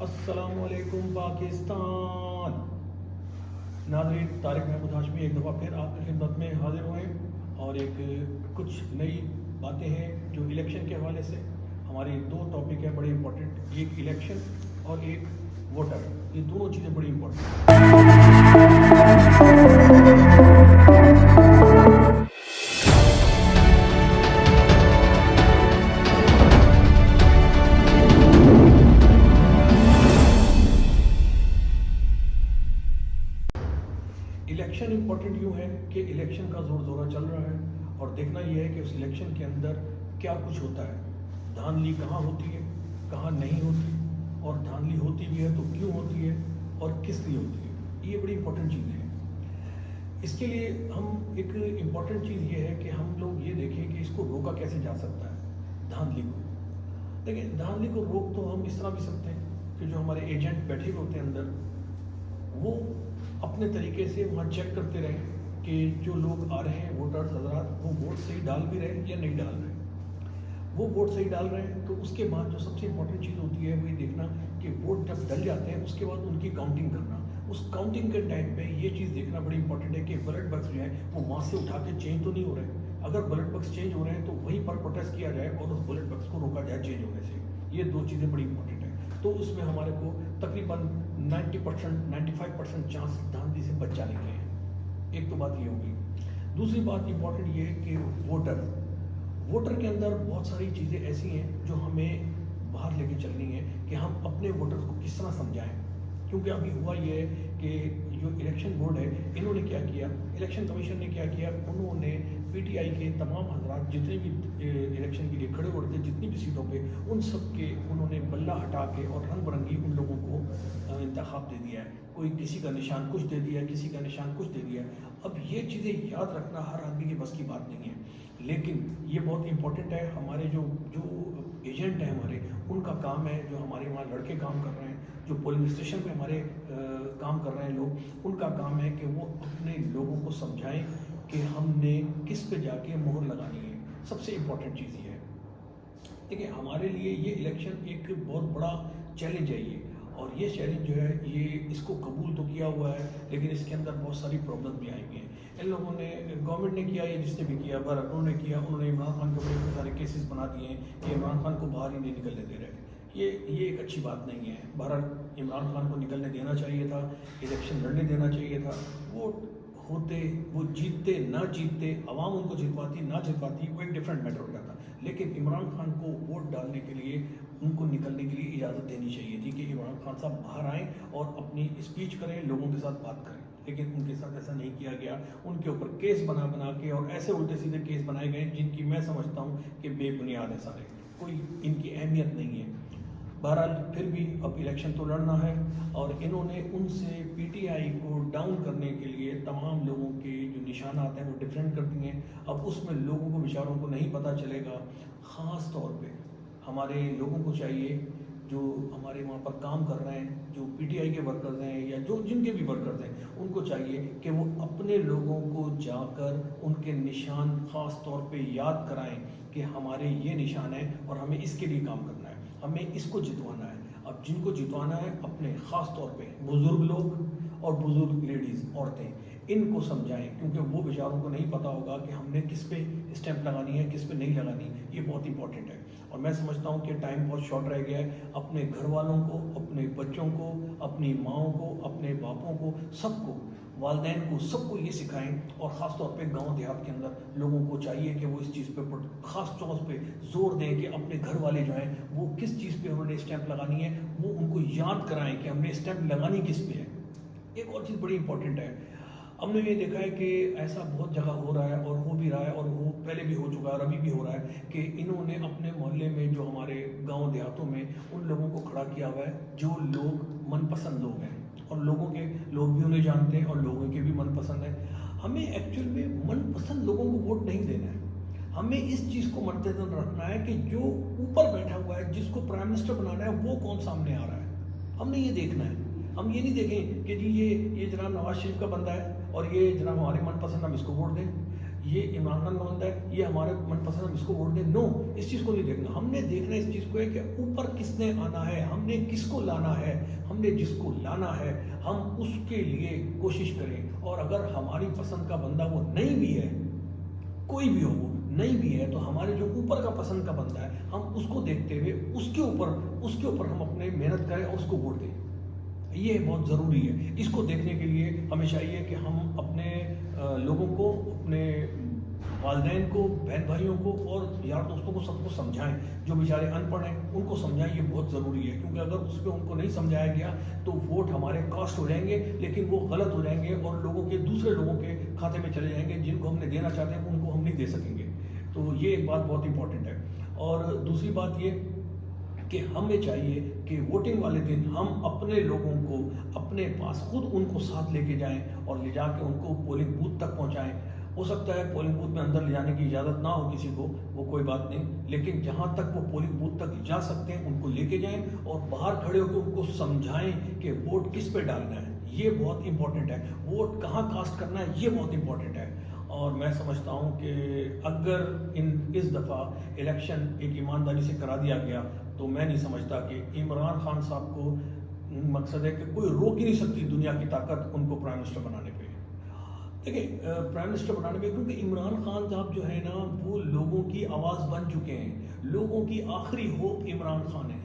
السلام علیکم پاکستان. ناظرین، طارق محمود ہاشمی ایک دفعہ پھر آپ کی خدمت میں حاضر ہوئے اور ایک کچھ نئی باتیں ہیں جو الیکشن کے حوالے سے. ہماری دو ٹاپک ہیں بڑے امپورٹنٹ، ایک الیکشن اور ایک ووٹر. یہ دونوں چیزیں بڑی امپورٹنٹ الیکشن امپورٹنٹ یوں ہے کہ الیکشن کا زور زورہ چل رہا ہے اور دیکھنا یہ ہے کہ اس الیکشن کے اندر کیا کچھ ہوتا ہے. دھاندلی کہاں ہوتی ہے، کہاں نہیں ہوتی، اور دھاندلی ہوتی بھی ہے تو کیوں ہوتی ہے اور کس لیے ہوتی ہے. یہ بڑی امپورٹنٹ چیزیں ہیں. اس کے لیے ہم ایک امپورٹنٹ چیز یہ ہے کہ ہم لوگ یہ دیکھیں کہ اس کو روکا کیسے جا سکتا ہے. دھاندلی کو دیکھیں، دھاندلی کو روک تو ہم اس طرح بھی سکتے ہیں کہ جو ہمارے ایجنٹ بیٹھے ہوتے ہیں اندر، وہ اپنے طریقے سے وہاں چیک کرتے رہیں کہ جو لوگ آ رہے ہیں ووٹرز حضرات، وہ ووٹ صحیح ڈال بھی رہے ہیں یا نہیں ڈال رہے ہیں. وہ ووٹ صحیح ڈال رہے ہیں تو اس کے بعد جو سب سے امپورٹنٹ چیز ہوتی ہے وہ یہ دیکھنا کہ ووٹ جب ڈل جاتے ہیں اس کے بعد ان کی کاؤنٹنگ کرنا. اس کاؤنٹنگ کے ٹائم پہ یہ چیز دیکھنا بڑی امپورٹنٹ ہے کہ بیلٹ باکس جو ہے وہ وہاں سے اٹھا کے چینج تو نہیں ہو رہے. اگر بیلٹ باکس چینج ہو رہے ہیں تو وہیں پر پروٹیسٹ کیا جائے اور اس بیلٹ باکس کو روکا جائے چینج ہونے سے. یہ دو چیزیں بڑی امپورٹنٹ ہیں. تو اس میں ہمارے کو تقریباً 90% 95% چانس دھاندلی سے بچ جانے کے ہیں. ایک تو بات یہ ہوگی. دوسری بات امپورٹنٹ یہ ہے کہ ووٹر کے اندر بہت ساری چیزیں ایسی ہیں جو ہمیں باہر لے کے چلنی ہے کہ ہم اپنے ووٹرز کو کس طرح سمجھائیں. کیونکہ ابھی ہوا یہ ہے کہ جو الیکشن بورڈ ہے انہوں نے کیا کیا، الیکشن کمیشن نے کیا کیا، انہوں نے پی ٹی آئی کے تمام حضرات جتنے بھی الیکشن کے لیے کھڑے ہوئے تھے جتنی بھی سیٹوں پہ، ان سب کے انہوں نے بلہ ہٹا کے اور رنگ برنگی ان لوگوں کو انتخاب دے دیا ہے. کوئی کسی کا نشان کچھ دے دیا، کسی کا نشان کچھ دے دیا. اب یہ چیزیں یاد رکھنا ہر آدمی کے بس کی بات نہیں ہے، لیکن یہ بہت امپورٹنٹ ہے. ہمارے جو ایجنٹ ہیں ہمارے، ان کا کام ہے، جو ہمارے وہاں لڑکے کام کر رہے ہیں، جو پولنگ اسٹیشن پہ ہمارے کام کر رہے ہیں لوگ، ان کا کام ہے کہ وہ اپنے لوگوں کو سمجھائیں کہ ہم نے کس پہ جا کے مہر لگانی ہے. سب سے امپورٹنٹ چیز یہ ہے. دیکھیں، ہمارے لیے یہ الیکشن ایک بہت بڑا چیلنج ہے اور یہ چیلنج جو ہے یہ اس کو قبول تو کیا ہوا ہے، لیکن اس کے اندر بہت ساری پرابلم بھی آئی ہیں. ان لوگوں نے، گورنمنٹ نے کیا، یہ جس نے بھی کیا، انہوں نے کیا، انہوں نے عمران خان کے بڑے سارے کیسز بنا دیے ہیں کہ عمران خان کو باہر ہی نہیں نکلنے دے رہے. یہ ایک اچھی بات نہیں ہے. بہرحال عمران خان کو نکلنے دینا چاہیے تھا، الیکشن لڑنے دینا چاہیے تھا. وہ ہوتے، وہ جیتتے نہ جیتتے، عوام ان کو جتواتی نہ جتواتی، وہ ایک ڈفرینٹ میٹر ہو جاتا. لیکن عمران خان کو ووٹ ڈالنے کے لیے، ان کو نکلنے کے لیے اجازت دینی چاہیے تھی کہ عمران خان صاحب باہر آئیں اور اپنی اسپیچ کریں، لوگوں کے ساتھ بات کریں. لیکن ان کے ساتھ ایسا نہیں کیا گیا. ان کے اوپر کیس بنا کے اور ایسے الٹے سیدھے کیس بنائے گئے جن کی میں سمجھتا ہوں کہ بے بنیاد ہے سارے، کوئی ان کی اہمیت نہیں ہے. بہرحال پھر بھی اب الیکشن تو لڑنا ہے اور انہوں نے ان سے پی ٹی آئی کو ڈاؤن کرنے کے لیے تمام لوگوں کے جو نشانات ہیں وہ ڈفرینٹ کر دیے ہیں. اب اس میں لوگوں کو بیچاروں کو نہیں پتہ چلے گا. خاص طور پہ ہمارے لوگوں کو چاہیے جو ہمارے وہاں پر کام کر رہے ہیں، جو پی ٹی آئی کے ورکرز ہیں یا جو جن کے بھی ورکرز ہیں، ان کو چاہیے کہ وہ اپنے لوگوں کو جا کر ان کے نشان خاص طور پہ یاد کرائیں کہ ہمارے یہ نشان ہے اور ہمیں اس کے لیے کام کرنا ہے، ہمیں اس کو جتوانا ہے. اب جن کو جتوانا ہے اپنے خاص طور پہ بزرگ لوگ اور بزرگ لیڈیز، عورتیں، ان کو سمجھائیں کیونکہ وہ بیچاروں کو نہیں پتہ ہوگا کہ ہم نے کس پہ اسٹیمپ لگانی ہے، کس پہ نہیں لگانی. یہ بہت امپورٹنٹ ہے اور میں سمجھتا ہوں کہ ٹائم بہت شارٹ رہ گیا ہے. اپنے گھر والوں کو، اپنے بچوں کو، اپنی ماؤں کو، اپنے باپوں کو، سب کو، والدین کو، سب کو یہ سکھائیں اور خاص طور پہ گاؤں دیہات کے اندر لوگوں کو چاہیے کہ وہ اس چیز پہ خاص طور پہ زور دیں کہ اپنے گھر والے جو ہیں وہ کس چیز پہ انہوں نے اسٹیمپ لگانی ہے، وہ ان کو یاد کرائیں کہ ہم نے اسٹیمپ لگانی کس پہ ہے. ایک اور چیز بڑی امپورٹنٹ ہے. ہم نے یہ دیکھا ہے کہ ایسا بہت جگہ ہو رہا ہے اور ہو بھی رہا ہے اور وہ پہلے بھی ہو چکا ہے اور ابھی بھی ہو رہا ہے کہ انہوں نے اپنے محلے میں جو ہمارے گاؤں دیہاتوں میں ان لوگوں کو کھڑا کیا ہوا ہے جو لوگ من پسند لوگ ہیں اور لوگوں کے لوگ بھی انہیں جانتے ہیں اور لوگوں کے بھی من پسند ہیں. ہمیں ایکچوئل میں من پسند لوگوں کو ووٹ نہیں دینا ہے. ہمیں اس چیز کو مد نظر رکھنا ہے کہ جو اوپر بیٹھا ہوا ہے، جس کو پرائم منسٹر بنانا ہے، وہ کون سامنے آ رہا ہے. ہم نے یہ دیکھنا ہے. ہم یہ نہیں دیکھیں کہ جی یہ جناب نواز شریف کا بندہ ہے اور یہ جناب ہمارے من پسند، ہم اس کو ووٹ دیں. یہ عمران خان کا بندہ ہے، یہ ہمارے من پسند ہم اس کو ووٹ دیں. نو، اس چیز کو نہیں دیکھنا. ہم نے دیکھنا اس چیز کو ہے کہ اوپر کس نے آنا ہے، ہم نے کس کو لانا ہے. ہم نے جس کو لانا ہے ہم اس کے لیے کوشش کریں. اور اگر ہماری پسند کا بندہ وہ نہیں بھی ہے، کوئی بھی ہو وہ نہیں بھی ہے، تو ہمارے جو اوپر کا پسند کا بندہ ہے ہم اس کو دیکھتے ہوئے اس کے اوپر ہم اپنے محنت کریں اور اس کو ووٹ دیں. یہ بہت ضروری ہے. اس کو دیکھنے کے لیے ہمیں چاہیے کہ ہم اپنے لوگوں کو، اپنے والدین کو، بہن بھائیوں کو اور یار دوستوں کو سب کو سمجھائیں. جو بیچارے ان پڑھ ہیں ان کو سمجھائیں. یہ بہت ضروری ہے، کیونکہ اگر اس پہ ان کو نہیں سمجھایا گیا تو ووٹ ہمارے کاسٹ ہو جائیں گے، لیکن وہ غلط ہو جائیں گے اور دوسرے لوگوں کے کھاتے میں چلے جائیں گے جن کو ہم نے دینا چاہتے ہیں ان کو ہم نہیں دے سکیں گے. تو یہ ایک بات بہت امپورٹنٹ ہے. اور دوسری بات یہ کہ ہمیں چاہیے کہ ووٹنگ والے دن ہم اپنے لوگوں کو اپنے پاس خود ان کو ساتھ لے کے جائیں اور لے جا کے ان کو پولنگ بوتھ تک پہنچائیں. ہو سکتا ہے پولنگ بوتھ میں اندر لے جانے کی اجازت نہ ہو کسی کو، وہ کوئی بات نہیں، لیکن جہاں تک وہ پولنگ بوتھ تک جا سکتے ہیں ان کو لے کے جائیں اور باہر کھڑے ہو کے ان کو سمجھائیں کہ ووٹ کس پہ ڈالنا ہے. یہ بہت امپورٹنٹ ہے. ووٹ کہاں کاسٹ کرنا ہے یہ بہت امپورٹنٹ ہے. اور میں سمجھتا ہوں کہ اگر اس دفعہ الیکشن ایک ایمانداری سے کرا دیا گیا تو میں نہیں سمجھتا کہ عمران خان صاحب کو مقصد ہے کہ کوئی روک ہی نہیں سکتی دنیا کی طاقت ان کو پرائم منسٹر بنانے پہ. دیکھیں پرائم منسٹر بنانے پہ، کیونکہ عمران خان صاحب جو ہے نا وہ لوگوں کی آواز بن چکے ہیں. لوگوں کی آخری ہوپ عمران خان ہے.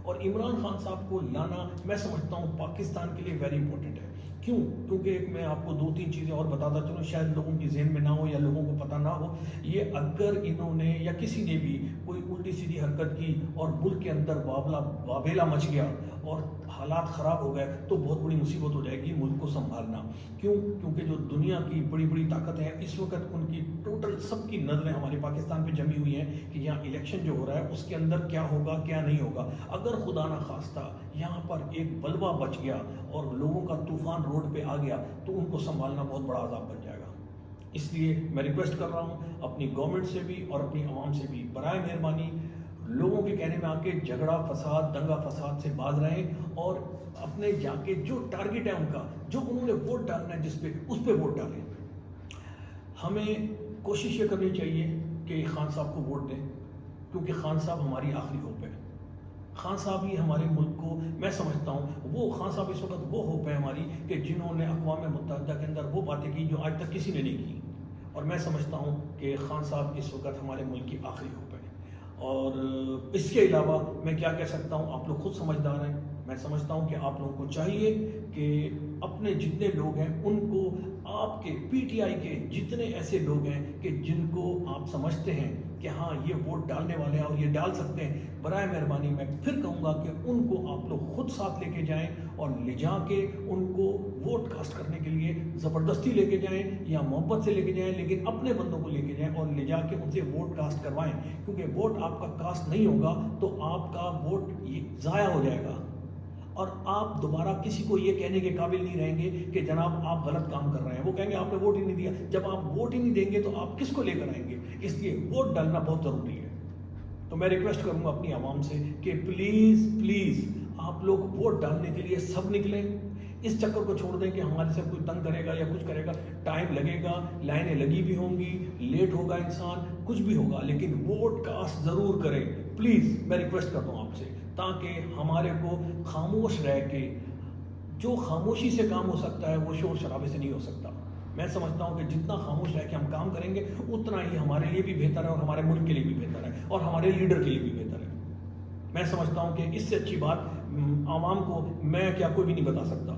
اور عمران خان صاحب کو لانا میں سمجھتا ہوں پاکستان کے لیے ویری امپورٹنٹ ہے. کیوں؟ کیونکہ میں آپ کو 2-3 چیزیں اور بتاتا چلوں، شاید لوگوں کی ذہن میں نہ ہو یا لوگوں کو پتہ نہ ہو. یہ اگر انہوں نے یا کسی نے بھی کوئی الٹی سیدھی حرکت کی اور ملک کے اندر واویلا مچ گیا اور حالات خراب ہو گئے تو بہت بڑی مصیبت ہو جائے گی ملک کو سنبھالنا. کیوں؟ کیونکہ جو دنیا کی بڑی بڑی طاقتیں ہیں اس وقت ان کی ٹوٹل سب کی نظریں ہمارے پاکستان پہ جمی ہوئی ہیں کہ یہاں الیکشن جو ہو رہا ہے اس کے اندر کیا ہوگا کیا نہیں ہوگا. اگر خدا نہ خواستہ یہاں پر ایک بلوا بچ گیا اور لوگوں کا طوفان روڈ پہ آ گیا تو ان کو سنبھالنا بہت بڑا عذاب بن جائے گا. اس لیے میں ریکویسٹ کر رہا ہوں اپنی گورنمنٹ سے بھی اور اپنی عوام سے بھی، برائے مہربانی لوگوں کے کہنے میں آ کے جھگڑا فساد دنگا فساد سے باز رہیں اور اپنے جا کے جو ٹارگٹ ہے ان کا، جو انہوں نے ووٹ ڈالنا ہے جس پہ، اس پہ ووٹ ڈالیں. ہمیں کوشش یہ کرنی چاہیے کہ خان صاحب کو ووٹ دیں، کیونکہ خان صاحب ہماری آخری ہوپ ہے. خان صاحب ہی ہمارے ملک کو، میں سمجھتا ہوں وہ خان صاحب اس وقت وہ ہوپ ہے ہماری کہ جنہوں نے اقوام متحدہ کے اندر وہ باتیں کی جو آج تک کسی نے نہیں کی. اور میں سمجھتا ہوں کہ خان صاحب اس وقت ہمارے ملک کی آخری ہوپ ہے. اور اس کے علاوہ میں کیا کہہ سکتا ہوں، آپ لوگ خود سمجھدار ہیں. میں سمجھتا ہوں کہ آپ لوگوں کو چاہیے کہ اپنے جتنے لوگ ہیں ان کو، آپ کے پی ٹی آئی کے جتنے ایسے لوگ ہیں کہ جن کو آپ سمجھتے ہیں کہ ہاں یہ ووٹ ڈالنے والے ہیں اور یہ ڈال سکتے ہیں، برائے مہربانی میں پھر کہوں گا کہ ان کو آپ لوگ خود ساتھ لے کے جائیں اور لے جا کے ان کو ووٹ کاسٹ کرنے کے لیے زبردستی لے کے جائیں یا محبت سے لے کے جائیں، لیکن اپنے بندوں کو لے کے جائیں اور لے جا کے ان سے ووٹ کاسٹ کروائیں. کیونکہ ووٹ آپ کا کاسٹ نہیں ہوگا تو آپ کا ووٹ ضائع ہو جائے گا اور آپ دوبارہ کسی کو یہ کہنے کے قابل نہیں رہیں گے کہ جناب آپ غلط کام کر رہے ہیں. وہ کہیں گے آپ نے ووٹ ہی نہیں دیا. جب آپ ووٹ ہی نہیں دیں گے تو آپ کس کو لے کر آئیں گے؟ اس لیے ووٹ ڈالنا بہت ضروری ہے. تو میں ریکویسٹ کروں گا اپنی عوام سے کہ پلیز آپ لوگ ووٹ ڈالنے کے لیے سب نکلیں. اس چکر کو چھوڑ دیں کہ ہمارے سے کوئی تنگ کرے گا یا کچھ کرے گا. ٹائم لگے گا، لائنیں لگی بھی ہوں گی، لیٹ ہوگا انسان، کچھ بھی ہوگا، لیکن ووٹ کاسٹ ضرور کریں. پلیز میں ریکویسٹ کرتا ہوں آپ سے، تاکہ ہمارے کو خاموش رہ کے، جو خاموشی سے کام ہو سکتا ہے وہ شور شرابے سے نہیں ہو سکتا. میں سمجھتا ہوں کہ جتنا خاموش رہ کے ہم کام کریں گے اتنا ہی ہمارے لیے بھی بہتر ہے اور ہمارے ملک کے لیے بھی بہتر ہے اور ہمارے لیڈر کے لیے بھی بہتر ہے. میں سمجھتا ہوں کہ اس سے اچھی بات عوام کو میں کیا کوئی بھی نہیں بتا سکتا.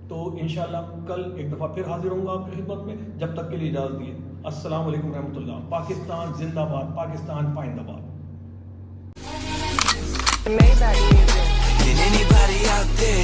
تو انشاءاللہ کل ایک دفعہ پھر حاضر ہوں گا آپ کی خدمت میں. جب تک کے لیے اجازت دیے. السلام علیکم رحمۃ اللہ. پاکستان زندہ باد، پاکستان پائندہ باد. Maybach music. Can anybody out there